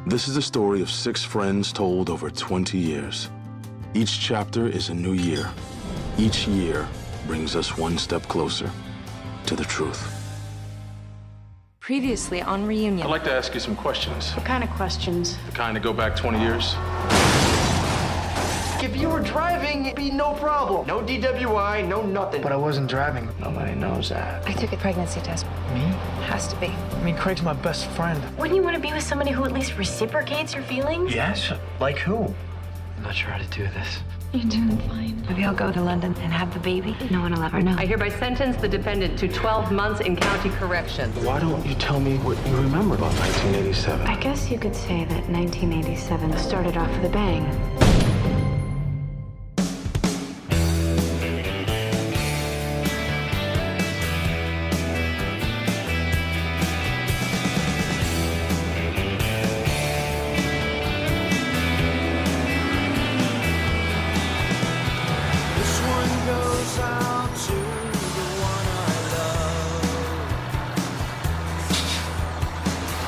This is the story of 6 friends told over 20 years. Each chapter is a new year. Each year brings us one step closer to the truth. Previously on Reunion. I'd like to ask you some questions. What kind of questions? The kind that go back 20 years. If you were driving, it'd be no problem. No DWI, no nothing. But I wasn't driving. Nobody knows that. I took a pregnancy test. Me? Has to be. I mean, Craig's my best friend. Wouldn't you want to be with somebody who at least reciprocates your feelings? Yes? Like who? I'm not sure how to do this. You're doing fine. Maybe I'll go to London and have the baby. No one will ever know. I hereby sentence the defendant to 12 months in county corrections. Why don't you tell me what you remember about 1987? I guess you could say that 1987 started off with a bang.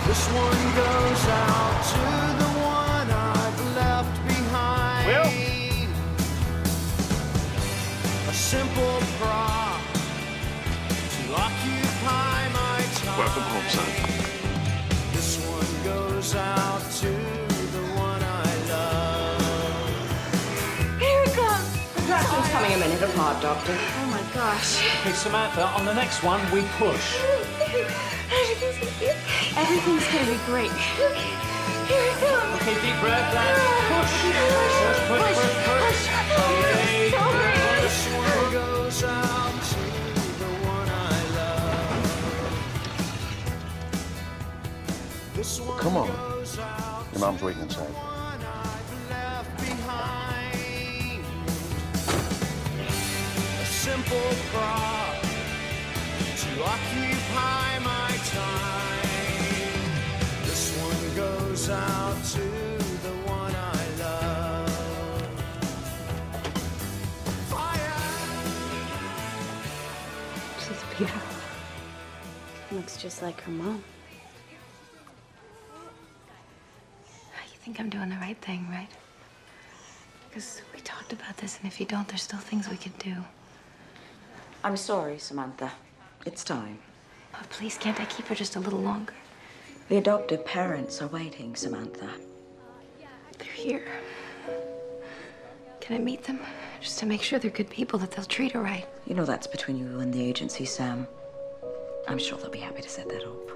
This one goes out to the one I've left behind. Will? A simple prop to occupy my time. Welcome home, son. This one goes out to the one I love. Here it comes! Contraction's coming a minute apart, Doctor. Oh my gosh. Okay, Samantha, on the next one, we push. Everything's gonna be great. Here it comes. Okay, deep breath and push. Push. Okay, good. This one goes out to the one I love. This one Come on. goes out Your mom's waiting inside. to the one I've left behind. A simple prop to occupy my time. This one goes out to the one I love. Fire. She's beautiful. Looks just like her mom. You think I'm doing the right thing, right? Because we talked about this, and if you don't, there's still things we could do. I'm sorry, Samantha. It's time. Oh, please, can't I keep her just a little longer? The adoptive parents are waiting, Samantha. They're here. Can I meet them? Just to make sure they're good people, that they'll treat her right. You know that's between you and the agency, Sam. I'm sure they'll be happy to set that up.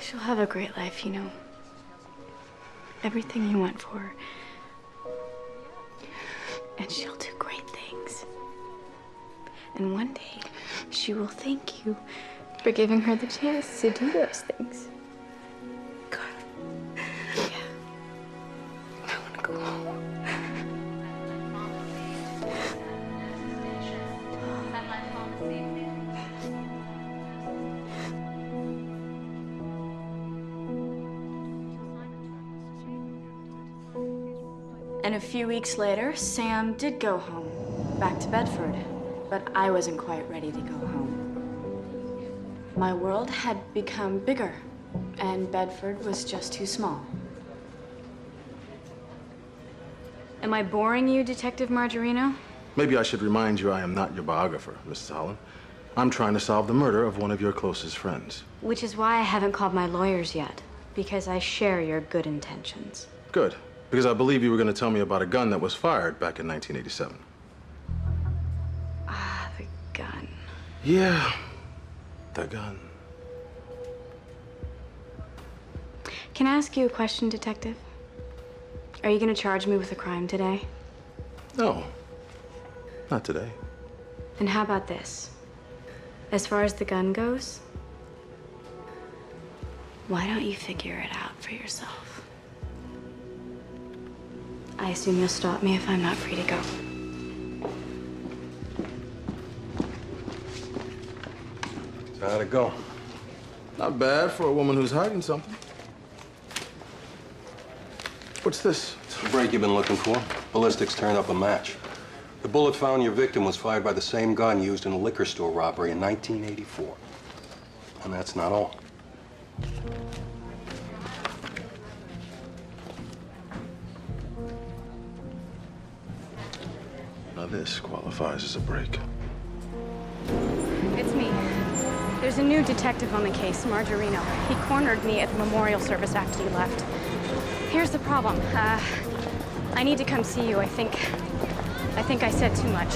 She'll have a great life, you know. Everything you went for. And she'll do great things. And one day, she will thank you for giving her the chance to do those things. God. Yeah. I want to go home. And a few weeks later, Sam did go home, back to Bedford. But I wasn't quite ready to go home. My world had become bigger, and Bedford was just too small. Am I boring you, Detective Margarino? Maybe I should remind you I am not your biographer, Mrs. Holland. I'm trying to solve the murder of one of your closest friends. Which is why I haven't called my lawyers yet, because I share your good intentions. Good, because I believe you were going to tell me about a gun that was fired back in 1987. Ah, the gun. Yeah, the gun. Can I ask you a question, Detective? Are you gonna charge me with a crime today? No, not today. And how about this? As far as the gun goes, why don't you figure it out for yourself? I assume you'll stop me if I'm not free to go. So how'd it go? Not bad for a woman who's hiding something. What's this? The break you've been looking for. Ballistics turned up a match. The bullet found in your victim was fired by the same gun used in a liquor store robbery in 1984. And that's not all. Now this qualifies as a break. It's me. There's a new detective on the case, Margarino. He cornered me at the memorial service after you left. Here's the problem. I need to come see you. I think I said too much.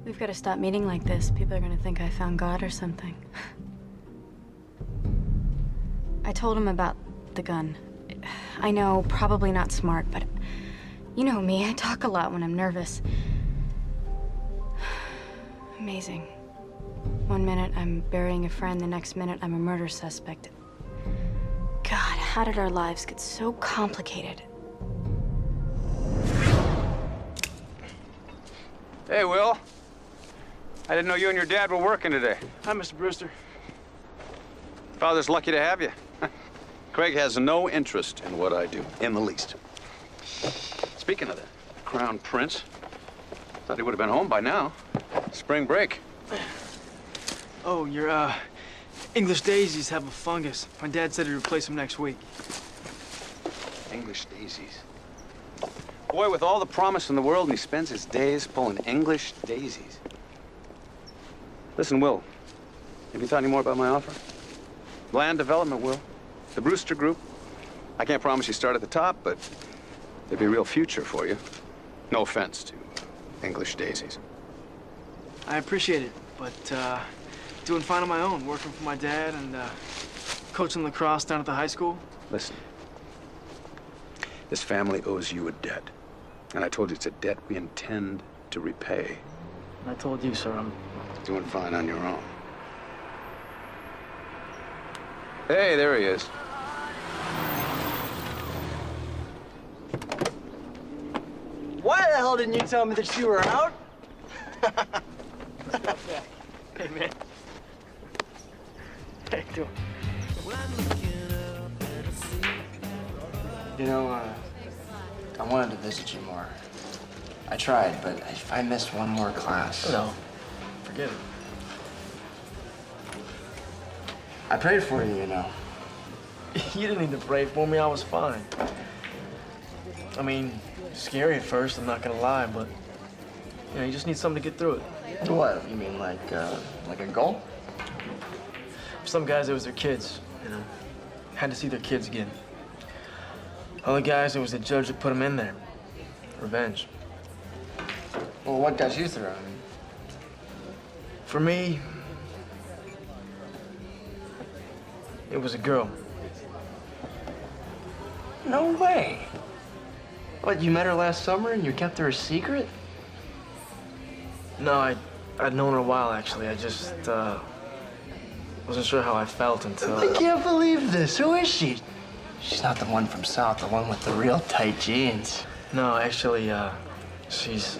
We've got to stop meeting like this. People are going to think I found God or something. I told him about the gun. I know, probably not smart, but you know me. I talk a lot when I'm nervous. Amazing. One minute I'm burying a friend, the next minute I'm a murder suspect. God, how did our lives get so complicated? Hey, Will. I didn't know you and your dad were working today. Hi, Mr. Brewster. Father's lucky to have you. Craig has no interest in what I do, in the least. Speaking of the Crown Prince, thought he would have been home by now. Spring break. Oh, your, English daisies have a fungus. My dad said he'd replace them next week. English daisies. Boy with all the promise in the world, and he spends his days pulling English daisies. Listen, Will, have you thought any more about my offer? Land development, Will. The Brewster Group. I can't promise you start at the top, but there'd be a real future for you. No offense to English daisies. I appreciate it, but, doing fine on my own, working for my dad and, coaching lacrosse down at the high school. Listen, this family owes you a debt. And I told you it's a debt we intend to repay. I told you, sir, I'm doing fine on your own. Hey, there he is. Why the hell didn't you tell me that you were out? Hey, man. How you doing? You know, I wanted to visit you more. I tried, but if I missed one more class... No, forget it. I prayed for you, you know. You didn't need to pray for me. I was fine. I mean, scary at first, I'm not gonna lie, but, you know, you just need something to get through it. What? You mean like a goal? For some guys, it was their kids, you know. Had to see their kids again. Other guys, it was the judge that put them in there. Revenge. Well, what got you through? I mean... For me, it was a girl. No way. What, you met her last summer and you kept her a secret? No, I'd known her a while, actually. I just, wasn't sure how I felt until... I can't believe this. Who is she? She's not the one from South, the one with the real tight jeans. No, actually, she's...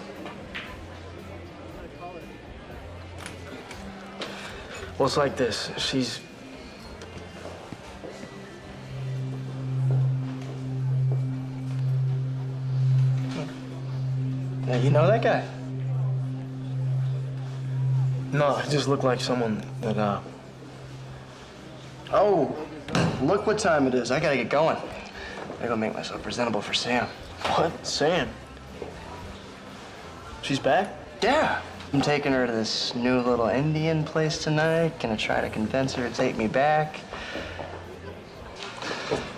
Well, it's like this. She's... Now, you know that guy? No, it just looked like someone that, Oh, look what time it is. I gotta get going. I gotta make myself presentable for Sam. What? Sam? She's back? Yeah. I'm taking her to this new little Indian place tonight. Gonna try to convince her to take me back.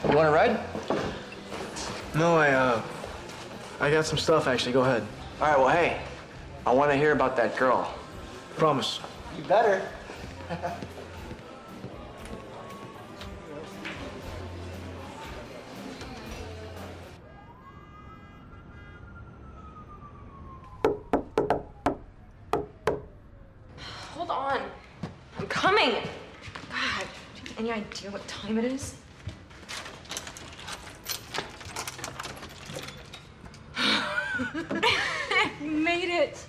You wanna ride? No, I got some stuff, actually. Go ahead. All right, well, hey, I wanna hear about that girl. Promise. You better. Any idea what time it is? You made it.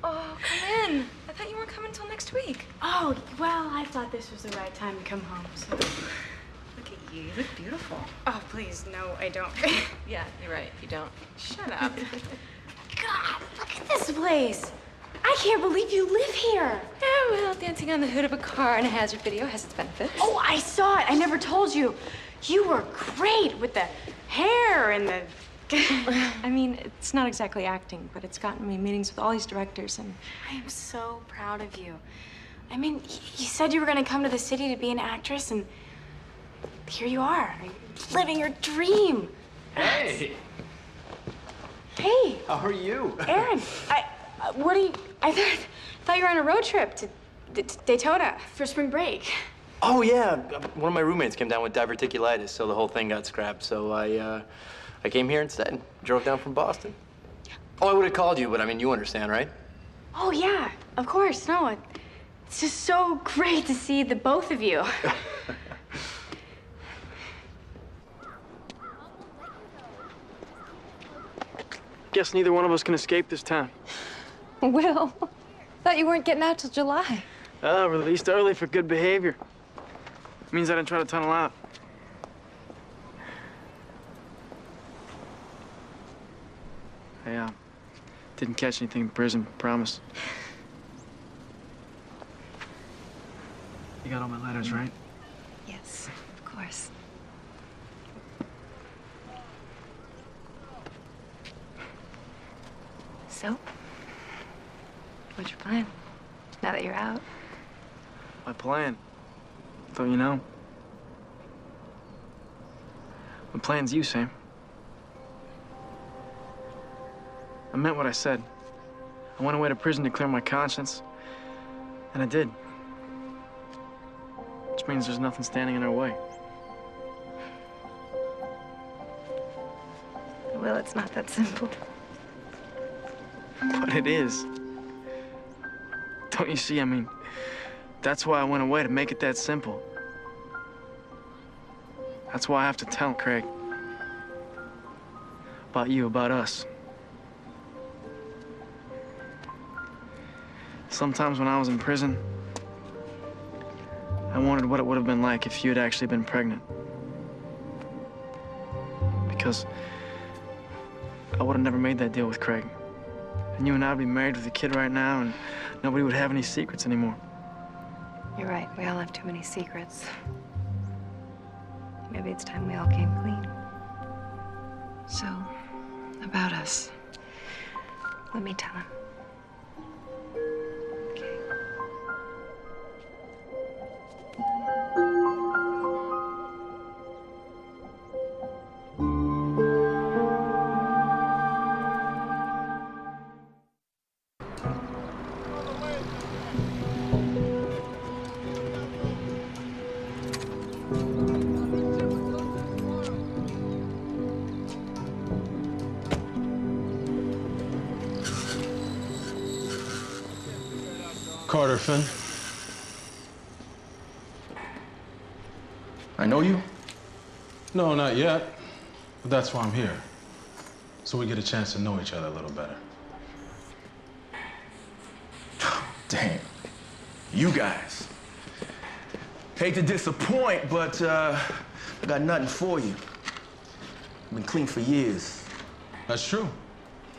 Oh, come in. I thought you weren't coming until next week. Oh, well, I thought this was the right time to come home, so. Look at you. You look beautiful. Oh, please, no, I don't. Yeah, you're right. You don't. Shut up. God, look at this place. I can't believe you live here. Yeah, well, dancing on the hood of a car in a hazard video has its benefits. Oh, I saw it. I never told you. You were great with the hair and the... I mean, it's not exactly acting, but it's gotten me meetings with all these directors, and I am so proud of you. I mean, you said you were going to come to the city to be an actress, and here you are, living your dream. Hey! Hey! How are you? Aaron, I thought you were on a road trip to Daytona for spring break. Oh, yeah. One of my roommates came down with diverticulitis, so the whole thing got scrapped. So I came here instead. Drove down from Boston. Oh, I would have called you, but I mean, you understand, right? Oh, yeah, of course. No, it's just so great to see the both of you. Guess neither one of us can escape this town. Will, thought you weren't getting out till July. Released early for good behavior. Means I didn't try to tunnel out. I didn't catch anything in prison, promise. You got all my letters, right? Yes, of course. So, what's your plan? Now that you're out? My plan? Don't you know? My plan's you, Sam. I meant what I said. I went away to prison to clear my conscience, and I did. Which means there's nothing standing in our way. Will, it's not that simple. But it is. Don't you see? I mean, that's why I went away, to make it that simple. That's why I have to tell Craig. About you, about us. Sometimes when I was in prison, I wondered what it would have been like if you had actually been pregnant. Because I would have never made that deal with Craig. And you and I would be married with a kid right now, and nobody would have any secrets anymore. You're right. We all have too many secrets. Maybe it's time we all came clean. So, about us. Let me tell him. Okay. Carter Finn. I know you? No, not yet. But that's why I'm here. So we get a chance to know each other a little better. Damn. You guys. Hate to disappoint, but I got nothing for you. I've been clean for years. That's true.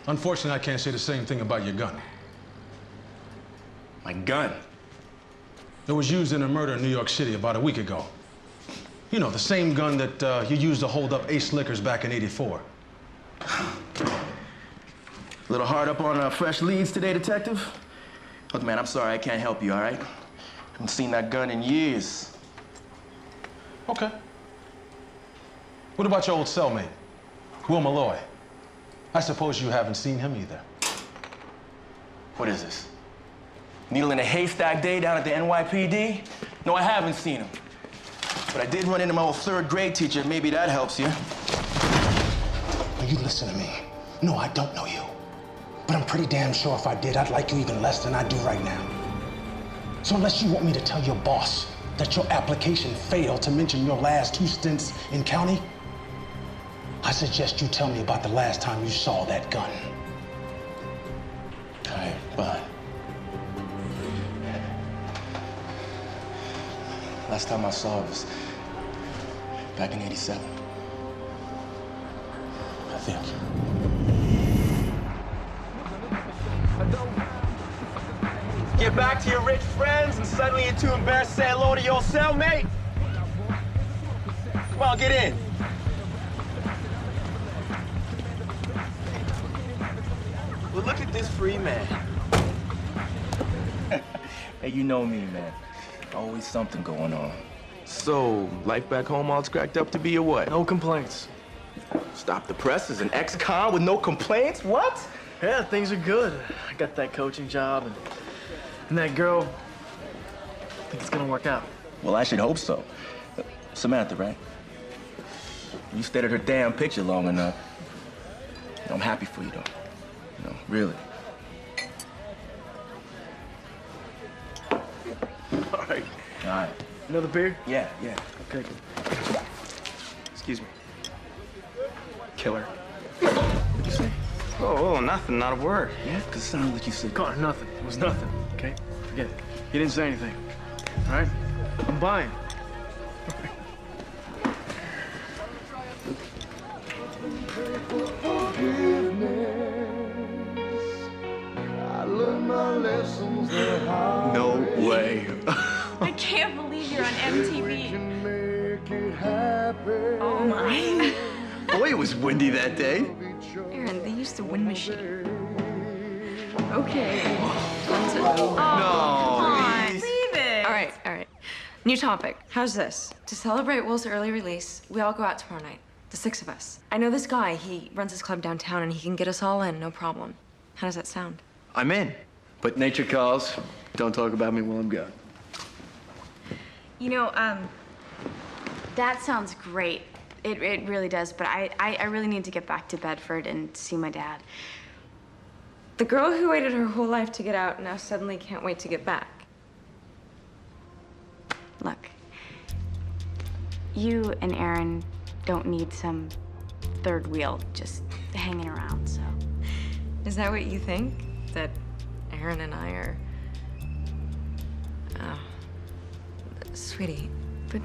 Unfortunately, I can't say the same thing about your gun. My gun? It was used in a murder in New York City about a week ago. You know, the same gun that you used to hold up Ace Liquors back in '84. A little hard up on fresh leads today, Detective? Look, man, I'm sorry I can't help you, all right? I haven't seen that gun in years. Okay. What about your old cellmate, Will Malloy? I suppose you haven't seen him either. What is this? Needle in a haystack day down at the NYPD? No, I haven't seen him. But I did run into my old third grade teacher. Maybe that helps you. Now you listen to me. No, I don't know you. But I'm pretty damn sure if I did, I'd like you even less than I do right now. So unless you want me to tell your boss that your application failed to mention your last 2 stints in county, I suggest you tell me about the last time you saw that gun. All right, fine. Last time I saw it was back in '87. I think. Get back to your rich friends and suddenly you're too embarrassed to say hello to your cellmate? Come on, get in. Well, look at this free man. Hey, you know me, man. Always something going on. So, life back home all's cracked up to be or what? No complaints. Stop the press as an ex-con with no complaints? What? Yeah, things are good. I got that coaching job and that girl. I think it's gonna work out. Well, I should hope so. Samantha, right? You stared at her damn picture long enough. I'm happy for you, though. You know, really. All right. All right. Another beer? Yeah, yeah. Okay, good. Excuse me. Killer. What'd you say? Oh, nothing, not a word. Yeah, because it sounded like you said... Connor, nothing. It was nothing, okay? Forget it. He didn't say anything. All right? I'm buying. I learned my lessons the hard No way. I can't believe you're on MTV. Oh my. Boy, it was windy that day. Aaron, they used the wind machine. Okay. No. Come on. Leave it. All right. New topic. How's this? To celebrate Will's early release, we all go out tomorrow night. The 6 of us. I know this guy. He runs his club downtown, and he can get us all in, no problem. How does that sound? I'm in. But nature calls. Don't talk about me while I'm gone. You know, that sounds great. It really does, but I really need to get back to Bedford and see my dad. The girl who waited her whole life to get out now suddenly can't wait to get back. Look, you and Aaron don't need some third wheel just hanging around, so. Is that what you think? That Aaron and I are... Oh. Sweetie. But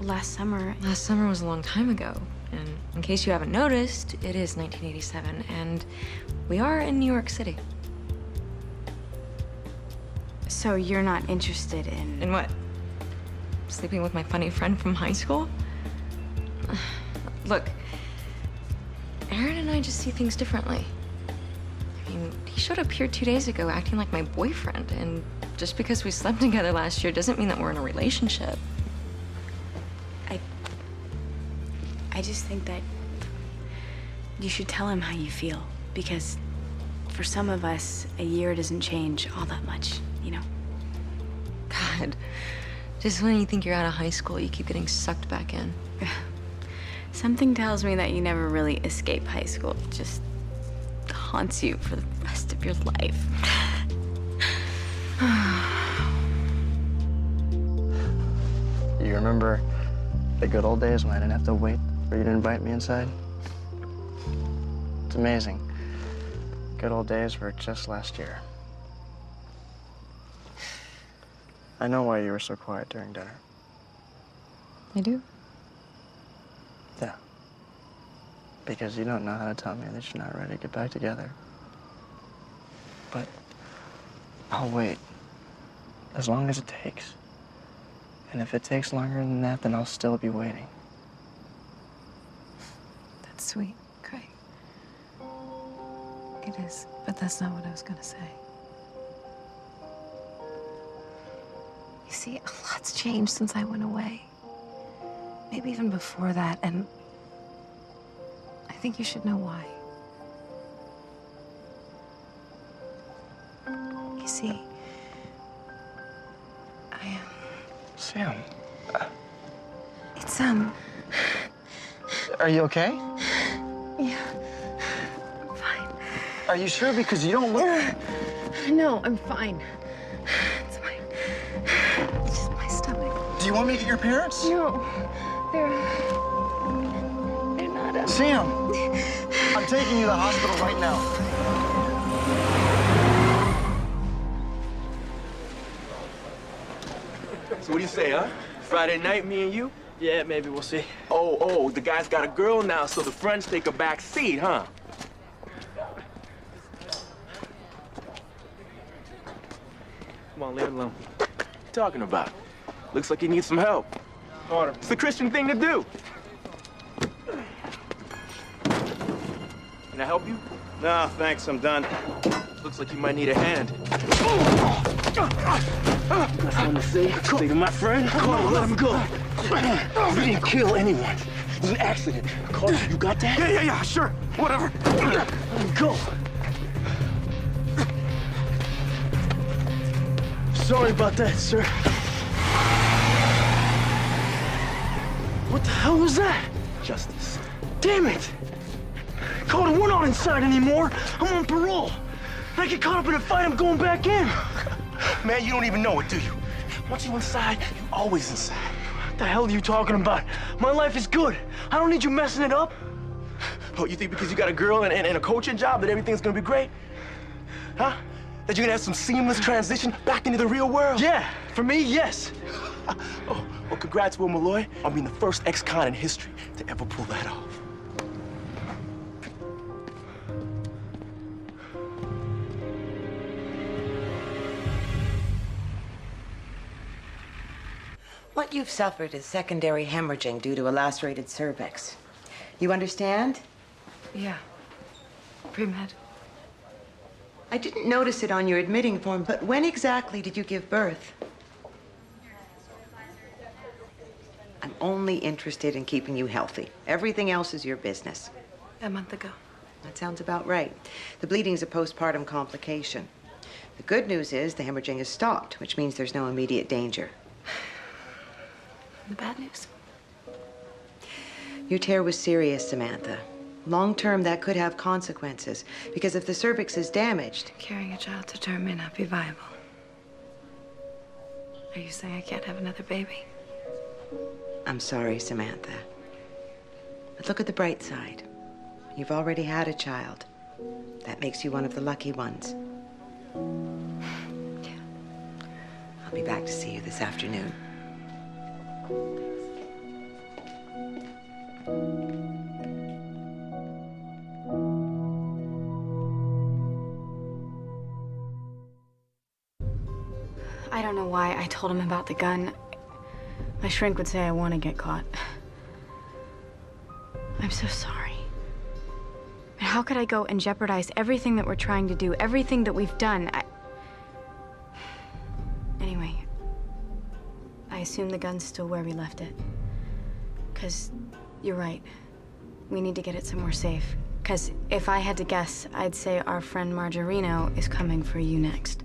last summer was a long time ago. And in case you haven't noticed, it is 1987, and we are in New York City. So you're not interested in... In what? Sleeping with my funny friend from high school? Look, Aaron and I just see things differently. I mean, he showed up here 2 days ago acting like my boyfriend, and just because we slept together last year doesn't mean that we're in a relationship. I just think that you should tell him how you feel, because for some of us, a year doesn't change all that much, you know? God, just when you think you're out of high school, you keep getting sucked back in. Something tells me that you never really escape high school. It just haunts you for the rest of your life. You remember the good old days when I didn't have to wait for you to invite me inside? It's amazing. Good old days were just last year. I know why you were so quiet during dinner. I do? Yeah. Because you don't know how to tell me that you're not ready to get back together. But I'll wait. As long as it takes. And if it takes longer than that, then I'll still be waiting. That's sweet, Craig. It is, but that's not what I was gonna say. You see, a lot's changed since I went away. Maybe even before that, and I think you should know why. You see, I am... Sam. It's, Are you okay? Yeah. I'm fine. Are you sure? Because you don't look... No, I'm fine. It's just my Do you want me to get your parents? No, they're not. Sam, I'm taking you to the hospital right now. So what do you say, huh? Friday night, me and you? Yeah, maybe we'll see. Oh, the guy's got a girl now, so the friends take a back seat, huh? Come on, leave it alone. What you talking about? Looks like you need some help. Order. It's the Christian thing to do. Can I help you? No, thanks, I'm done. Looks like you might need a hand. Got something to say? Think of my friend? Carter, let him go. You didn't kill anyone. It was an accident. Carter, you got that? Yeah, sure. Whatever. Let him go. Sorry about that, sir. What the hell was that? Justice. Damn it! Colton, we're not inside anymore. I'm on parole. I get caught up in a fight, I'm going back in. Man, you don't even know it, do you? Once you're inside, you're always inside. What the hell are you talking about? My life is good. I don't need you messing it up. Oh, you think because you got a girl and a coaching job that everything's gonna be great? Huh? That you're gonna have some seamless transition back into the real world? Yeah, for me, yes. Oh, well, congrats, Will Malloy, on being the first ex-con in history to ever pull that off. What you've suffered is secondary hemorrhaging due to a lacerated cervix. You understand? Yeah. Pre-med. I didn't notice it on your admitting form, but when exactly did you give birth? I'm only interested in keeping you healthy. Everything else is your business. A month ago. That sounds about right. The bleeding's a postpartum complication. The good news is the hemorrhaging has stopped, which means there's no immediate danger. The bad news? Your tear was serious, Samantha. Long term, that could have consequences, because if the cervix is damaged... Carrying a child to term may not be viable. Are you saying I can't have another baby? I'm sorry, Samantha. But look at the bright side. You've already had a child. That makes you one of the lucky ones. Yeah. I'll be back to see you this afternoon. I don't know why I told him about the gun. My shrink would say I want to get caught. I'm so sorry. And how could I go and jeopardize everything that we're trying to do, everything that we've done? Anyway, I assume the gun's still where we left it. 'Cause you're right. We need to get it somewhere safe. 'Cause if I had to guess, I'd say our friend Margarino is coming for you next.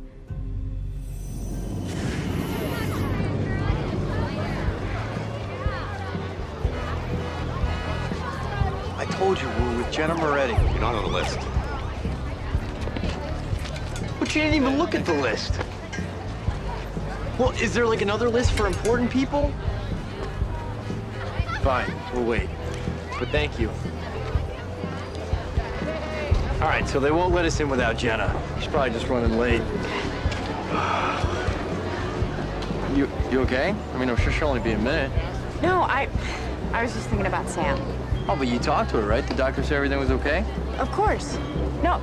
I told you we were with Jenna Moretti. You're not on the list. But you didn't even look at the list. Well, is there like another list for important people? Fine, we'll wait. But thank you. All right, so they won't let us in without Jenna. She's probably just running late. You okay? I mean, I'm sure she'll only be a minute. No, I was just thinking about Sam. Oh, but you talked to her, right? The doctor said everything was okay? Of course. No,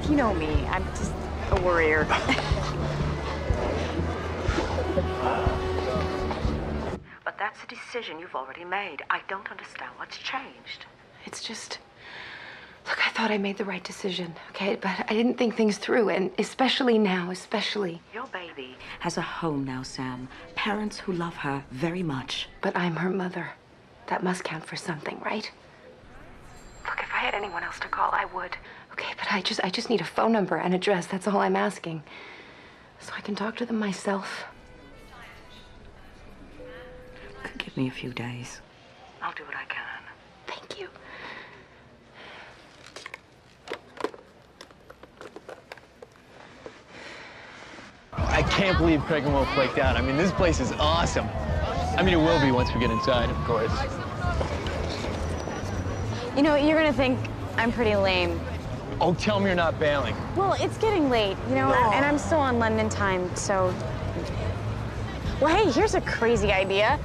you know me. I'm just a worrier. But that's a decision you've already made. I don't understand what's changed. It's just... Look, I thought I made the right decision, okay? But I didn't think things through, and especially now, especially... Your baby has a home now, Sam. Parents who love her very much. But I'm her mother. That must count for something, right? Look, if I had anyone else to call, I would. Okay, but I just need a phone number and address. That's all I'm asking. So I can talk to them myself. Give me a few days. I'll do what I can. Thank you. I can't believe Craig and Will flaked out. I mean, this place is awesome. I mean, it will be once we get inside, of course. You know, you're gonna think I'm pretty lame. Oh, tell me you're not bailing. Well, it's getting late, you know, and I'm still on London time, so... Well, hey, here's a crazy idea.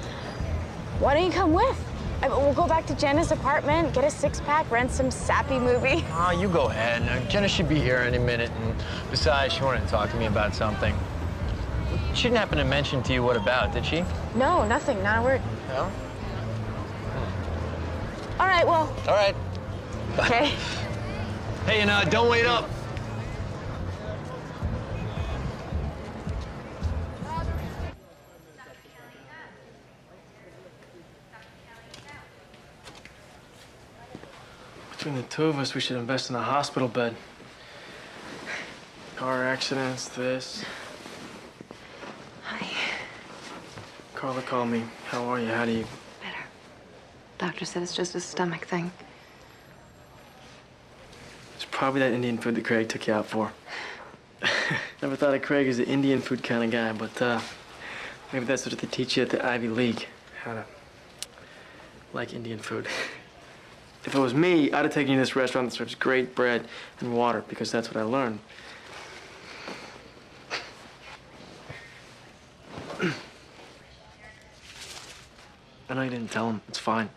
Why don't you come with? We'll go back to Jenna's apartment, get a six-pack, rent some sappy movie. Oh, you go ahead. Jenna should be here any minute, and besides, she wanted to talk to me about something. She didn't happen to mention to you what about, did she? No, nothing, not a word. No? All right, well... All right. Okay. Hey, and don't wait up. Between the two of us, we should invest in a hospital bed. Car accidents, this. Hi. Carla called me. How are you? How do you... Better. Doctor said it's just a stomach thing. It's probably that Indian food that Craig took you out for. Never thought of Craig as the Indian food kind of guy, but maybe that's what they teach you at the Ivy League. How to like Indian food. If it was me, I'd have taken you to this restaurant that serves great bread and water, because that's what I learned. I know you didn't tell him. It's fine.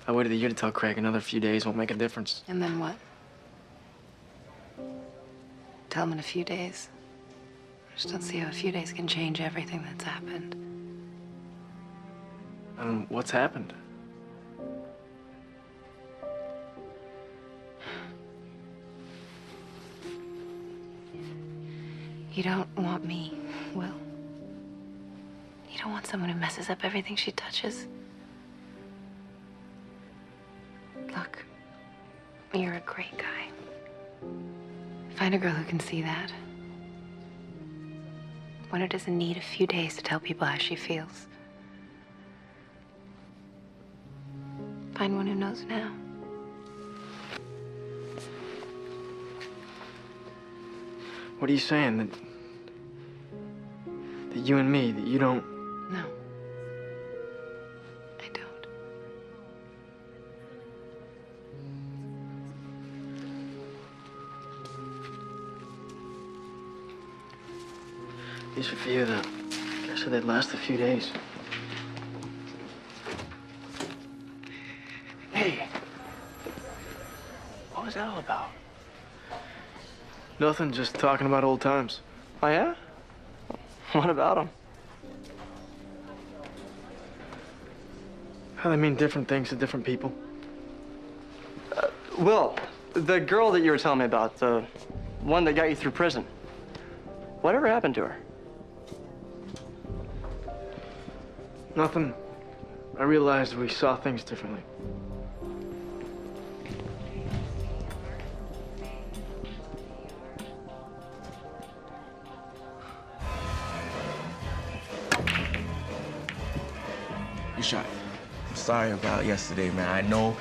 I waited a year to tell Craig. Another few days won't make a difference. And then what? Tell him in a few days. I just don't see how a few days can change everything that's happened. And what's happened? You don't want me, Will. You don't want someone who messes up everything she touches. Look, you're a great guy. Find a girl who can see that. One who doesn't need a few days to tell people how she feels. Find one who knows now. What are you saying? That you and me, that you don't... No. I don't. These are for you, though. I said they'd last a few days. Hey. What was that all about? Nothing, just talking about old times. Oh, yeah? What about them? How they mean different things to different people. Will, the girl that you were telling me about, the one that got you through prison, whatever happened to her? Nothing. I realized we saw things differently. You shot. I'm sorry about yesterday, man. I know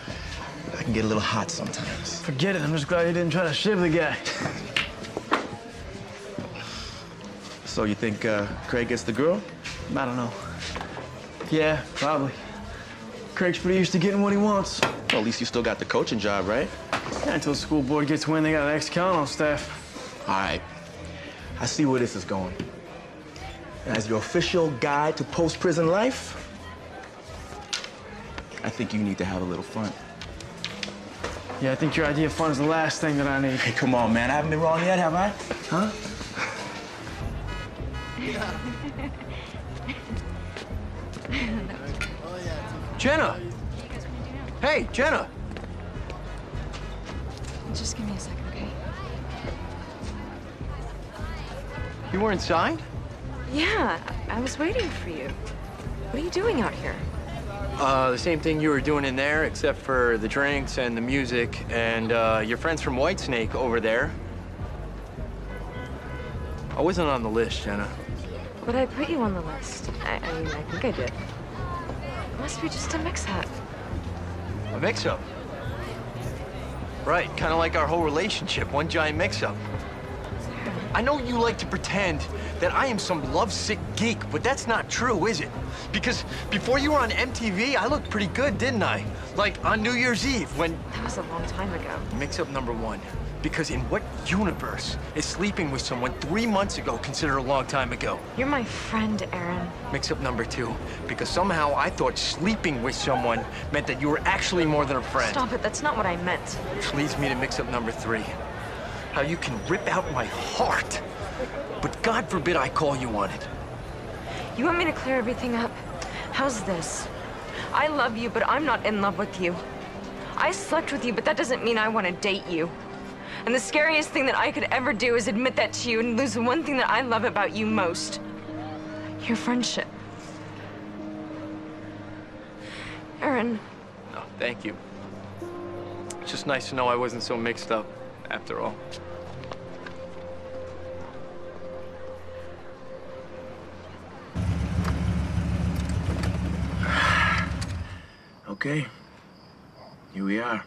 I can get a little hot sometimes. Forget it. I'm just glad you didn't try to shiv the guy. So you think Craig gets the girl? I don't know. Yeah, probably. Craig's pretty used to getting what he wants. Well, at least you still got the coaching job, right? Yeah, until the school board gets wind they got an ex-con on staff. All right. I see where this is going. As your official guide to post-prison life, I think you need to have a little fun. Yeah, I think your idea of fun is the last thing that I need. Hey, come on, man. I haven't been wrong yet, have I? Huh? Jenna! Hey, Jenna! Just give me a second, okay? You were inside? Yeah, I was waiting for you. What are you doing out here? The same thing you were doing in there, except for the drinks and the music and your friends from Whitesnake over there. I wasn't on the list, Jenna. But I put you on the list. I mean, I think I did. It must be just a mix-up. A mix-up? Right, kind of like our whole relationship, one giant mix-up. I know you like to pretend that I am some lovesick geek, but that's not true, is it? Because before you were on MTV, I looked pretty good, didn't I? Like on New Year's Eve when... That was a long time ago. Mix-up number one. Because in what universe is sleeping with someone 3 months ago considered a long time ago? You're my friend, Aaron. Mix-up number two. Because somehow I thought sleeping with someone meant that you were actually more than a friend. Stop it, that's not what I meant. Which leads me to mix-up number three. How you can rip out my heart, but God forbid I call you on it. You want me to clear everything up? How's this? I love you, but I'm not in love with you. I slept with you, but that doesn't mean I want to date you. And the scariest thing that I could ever do is admit that to you and lose the one thing that I love about you most. Your friendship. Aaron. No, thank you. It's just nice to know I wasn't so mixed up, after all. Okay. Here we are.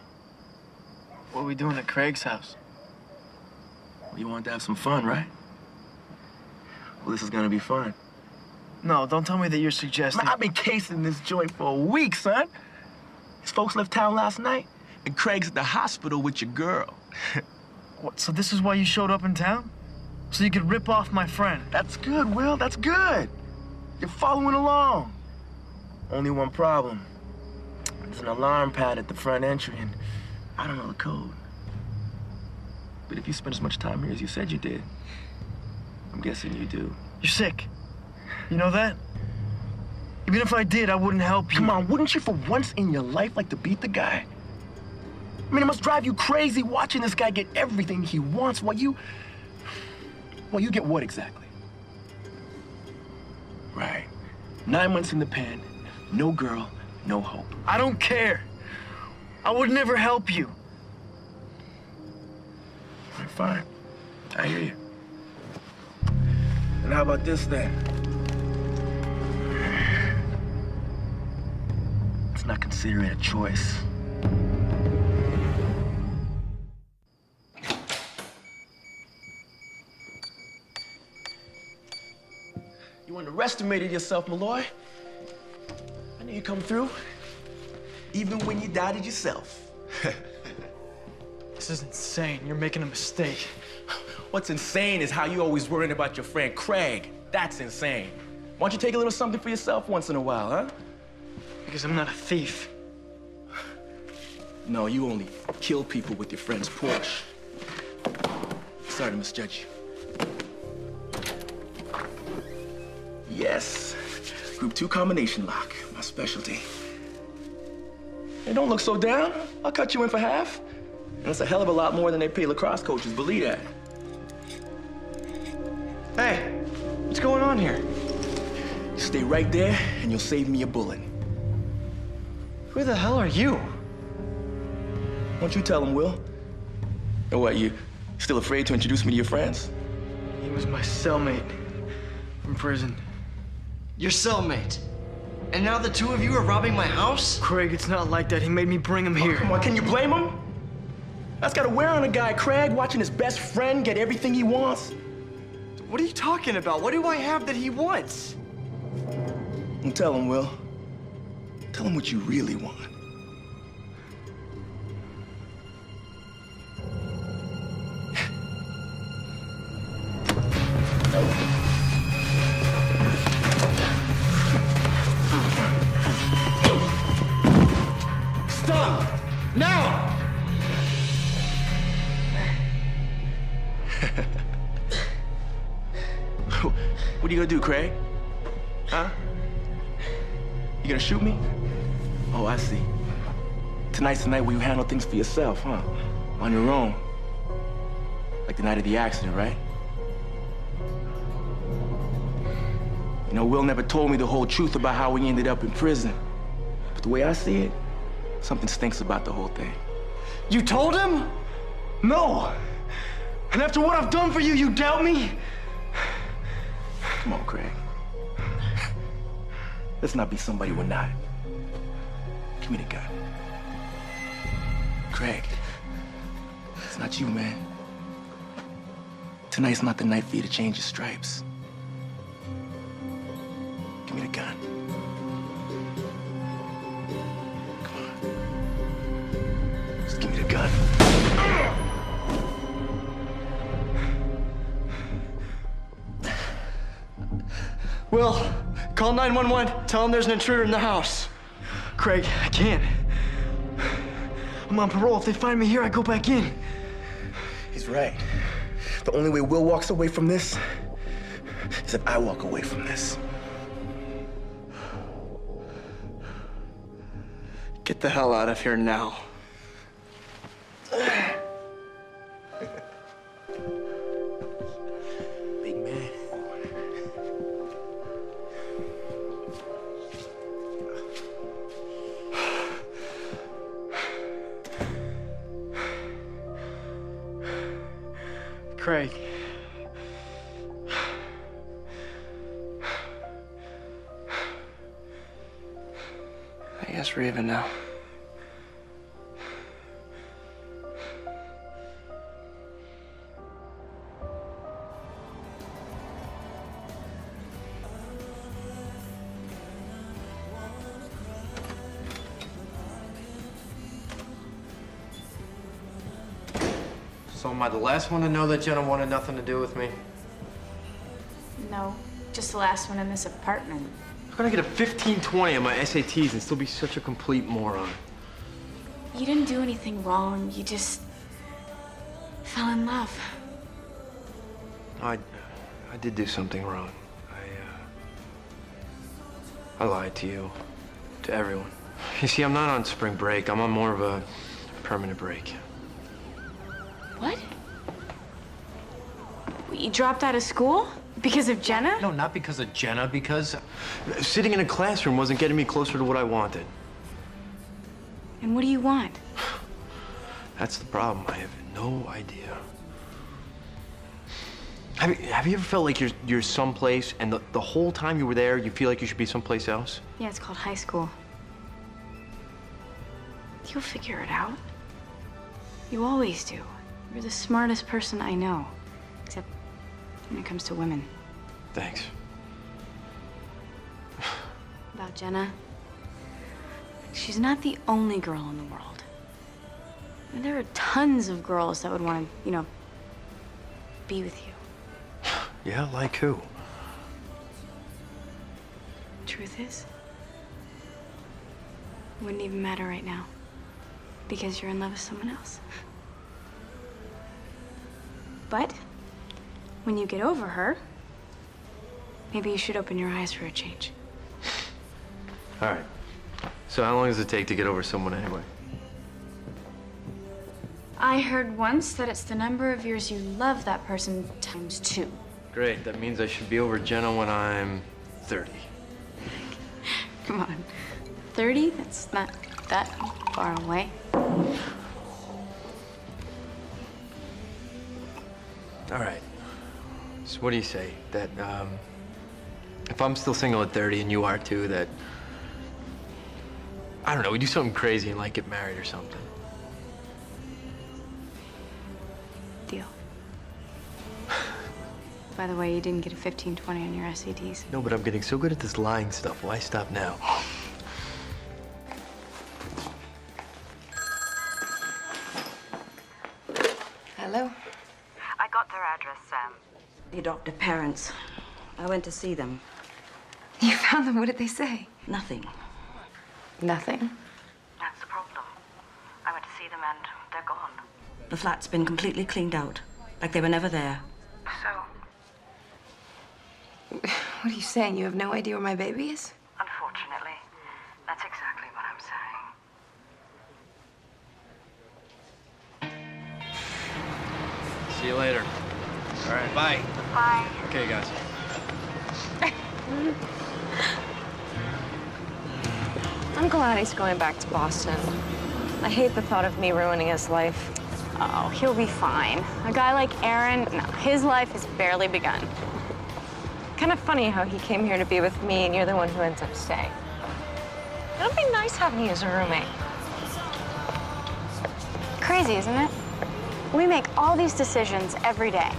What are we doing at Craig's house? Well, you wanted to have some fun, right? Well, this is gonna be fun. No, don't tell me that you're suggesting... Man, I've been casing this joint for a week, son. His folks left town last night, and Craig's at the hospital with your girl. What, so this is why you showed up in town? So you could rip off my friend? That's good, Will, that's good. You're following along. Only one problem. There's an alarm pad at the front entry, and I don't know the code. But if you spend as much time here as you said you did, I'm guessing you do. You're sick. You know that? Even if I did, I wouldn't help you. Come on, wouldn't you for once in your life like to beat the guy? I mean, it must drive you crazy watching this guy get everything he wants while you get what exactly? Right. 9 months in the pen, no girl, no hope. I don't care. I would never help you. All right, fine. I hear you. And how about this then? Let's not consider it a choice. You underestimated yourself, Malloy. I knew you'd come through, even when you doubted yourself. This is insane. You're making a mistake. What's insane is how you always worrying about your friend Craig. That's insane. Why don't you take a little something for yourself once in a while, huh? Because I'm not a thief. No, you only kill people with your friend's Porsche. Sorry to misjudge you. Yes, Group 2 combination lock, my specialty. Hey, don't look so down. I'll cut you in for half. And that's a hell of a lot more than they pay lacrosse coaches, believe that. Hey, what's going on here? Stay right there, and you'll save me a bullet. Who the hell are you? Why don't you tell him, Will? Or what, you still afraid to introduce me to your friends? He was my cellmate from prison. Your cellmate? And now the two of you are robbing my house? Craig, it's not like that. He made me bring him here. Oh, come on, can you blame him? That's gotta wear on a guy, Craig, watching his best friend get everything he wants. What are you talking about? What do I have that he wants? And tell him, Will. Tell him what you really want. Stop! Now! What are you gonna do, Craig? Huh? You gonna shoot me? Oh, I see. Tonight's the night where you handle things for yourself, huh? On your own. Like the night of the accident, right? You know, Will never told me the whole truth about how we ended up in prison. But the way I see it, something stinks about the whole thing. You told him? No! And after what I've done for you, you doubt me? Come on, Craig. Let's not be somebody we're not. Give me the gun. Craig, it's not you, man. Tonight's not the night for you to change your stripes. Give me the gun. Come on. Just give me the gun. Will, call 911. Tell them there's an intruder in the house. Craig, I can't. I'm on parole. If they find me here, I go back in. He's right. The only way Will walks away from this is if I walk away from this. Get the hell out of here now. Big man. Craig. I guess we're even now. So am I the last one to know that Jenna wanted nothing to do with me? No, just the last one in this apartment. How can I get a 15/20 on my SATs and still be such a complete moron? You didn't do anything wrong. You just fell in love. I did do something wrong. I lied to you, to everyone. You see, I'm not on spring break. I'm on more of a permanent break. What? You dropped out of school? Because of Jenna? No, not because of Jenna, because sitting in a classroom wasn't getting me closer to what I wanted. And what do you want? That's the problem. I have no idea. Have you ever felt like you're someplace and the whole time you were there, you feel like you should be someplace else? Yeah, it's called high school. You'll figure it out. You always do. You're the smartest person I know. Except when it comes to women. Thanks. About Jenna, she's not the only girl in the world. I mean, there are tons of girls that would want to, be with you. Yeah, like who? Truth is, it wouldn't even matter right now. Because you're in love with someone else. But when you get over her, maybe you should open your eyes for a change. All right. So how long does it take to get over someone anyway? I heard once that it's the number of years you love that person times 2. Great. That means I should be over Jenna when I'm 30. Come on. 30? That's not that far away. All right. So what do you say? That, if I'm still single at 30 and you are too, that, I don't know, we do something crazy and like get married or something. Deal. By the way, you didn't get a 15/20 on your SATs. No, but I'm getting so good at this lying stuff. Why stop now? Hello? I got their address, Sam. The adoptive parents. I went to see them. You found them? What did they say? Nothing. Nothing? That's the problem. I went to see them and they're gone. The flat's been completely cleaned out, like they were never there. So, What are you saying? You have no idea where my baby is? unfortunately, that's exactly what I'm saying. See you later. All right, bye. Bye. Okay, guys. I'm glad he's going back to Boston. I hate the thought of me ruining his life. Oh, he'll be fine. A guy like Aaron, no, his life has barely begun. Kind of funny how he came here to be with me and you're the one who ends up staying. It'll be nice having you as a roommate. Crazy, isn't it? We make all these decisions every day.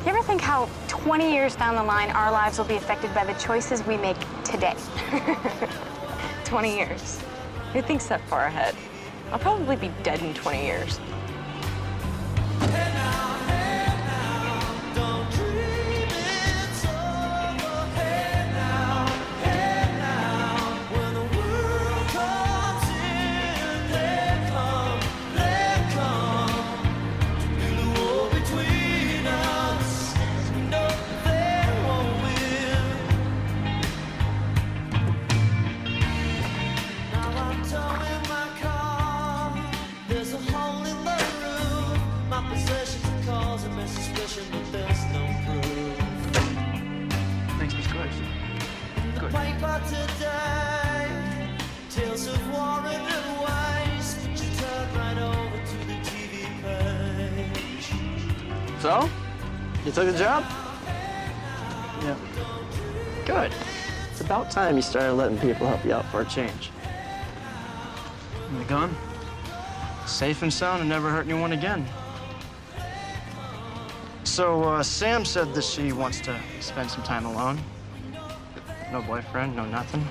You ever think how 20 years down the line our lives will be affected by the choices we make today? 20 years. Who thinks that far ahead? I'll probably be dead in 20 years. So? You took the job? Yeah. Good. It's about time you started letting people help you out for a change. And the gun? Safe and sound and never hurt anyone again. So, Sam said that she wants to spend some time alone. No boyfriend, no nothing.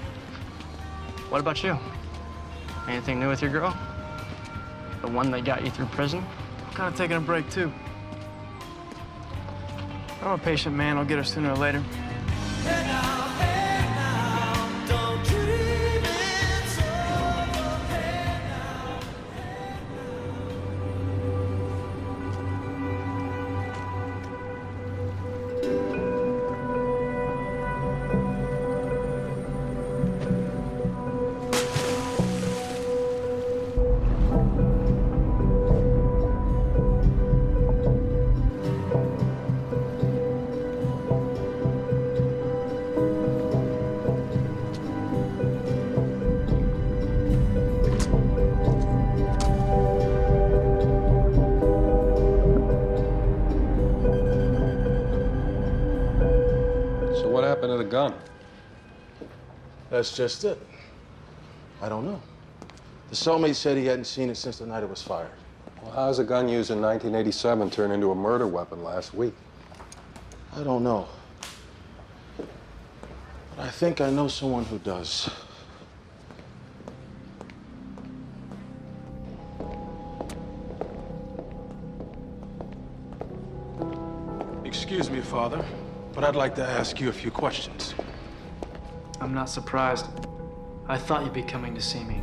What about you? Anything new with your girl? The one that got you through prison? Kind of taking a break, too. I'm a patient man. I'll get her sooner or later. To the gun? That's just it. I don't know. The cellmate said he hadn't seen it since the night it was fired. Well, how's a gun used in 1987 turn into a murder weapon last week? I don't know. But I think I know someone who does. Excuse me, Father, but I'd like to ask you a few questions. I'm not surprised. I thought you'd be coming to see me.